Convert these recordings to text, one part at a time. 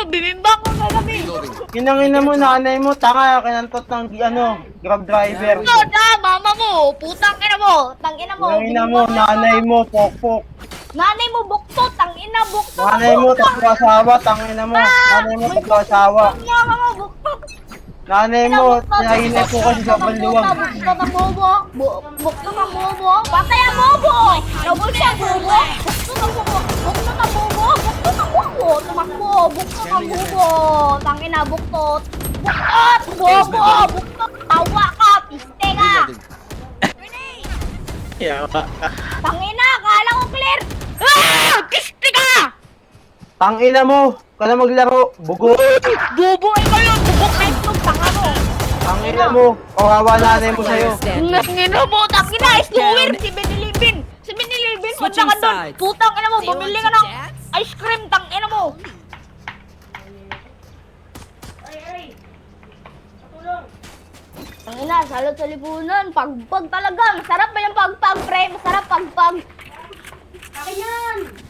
Bimimbang ko kagabi. Kinangina mo, nanay mo, tanga, kinantot ng, grab driver. Mama mo, putang ina mo. Tangina mo. Kinangina mo, nanay mo, pokpok. Nanay mo, buktot. Tangina, buktot. Nanay mo, tatlo asawa, tangina mo. Nanay mo, tatlo asawa. Mama mo, buktot. Nanay mo, nahinay po kasi sa banluwag. Buktot ang bobo. Buktot ang bobo. Patay ang bobo. Nabul siya ang bobo. Buktot ang bobo. Buktot ang bobo. Buktot ang bobo. Tumakbo. Buktot ang bobo. Tangina, buktot. Buktot. Bobo. Buktot. Awa ka. Piste ka. Tangina, kala ko clear. Piste ka. Tangina mo, ka na maglaro, bugo. Bobo ay kayo. Bubok na ito. Tanga mo. Tangina mo, kawawa nanay mo sa'yo. Tangina mo. Tangina. Isluwer. Si Benilibin. Si Benilibin. Punta ka doon. Putang ina mo. Bumili ka ng ice cream. Tangina mo. Tangina. Salot sa lipunan. Pagpag talaga. Masarap ba yung pagpag, pre? Masarap pagpag.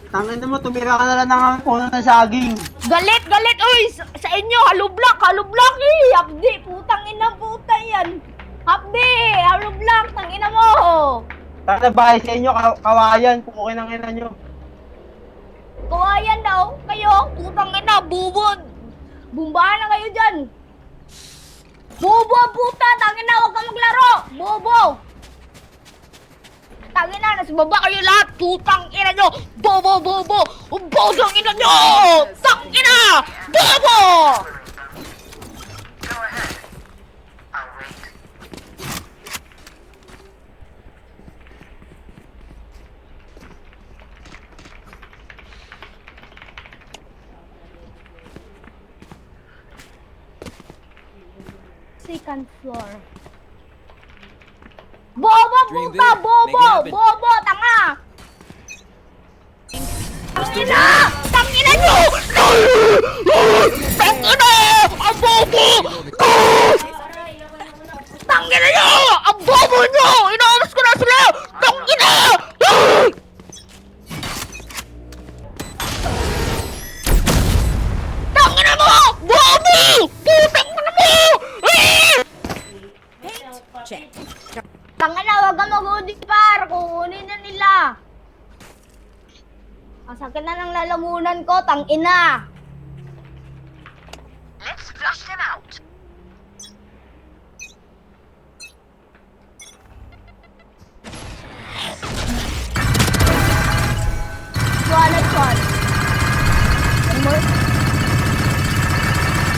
Tangina mo, tumira ka na lang ng puno ng saging. Galit, galit. Uy, sa inyo. Halublak. Halublak. Hapdi. Putang ina. Puta yan. Hapdi. Halublak. Tangina mo. Tara bahay sa inyo, kawayan, pukukin ang ina nyo. Kawayan daw. Kayo. Putang ina. Bubod. Bumbahan na kayo dyan. Bobo, puta! Tangina, huwag kang maglaro! Bobo! Tangina, nasa baba kayo lahat! Putang ina nyo! Bobo, bobo! Bodong ina nyo! Tangina! Bobo! Second floor. Bobo, puta! Bobo! Bobo! Tanga! Tangina! Tangina nyo! Tangina! Ang bobo! Tangina nyo! Ang bobo nyo! Inaalas ko na sila! Tangina! Tangina mo! Bobo! Putang ina mo! Tangina, wag kang mag-udi par! Kukunin na nila! Ang sakit na ng lalamunan ko, tangina!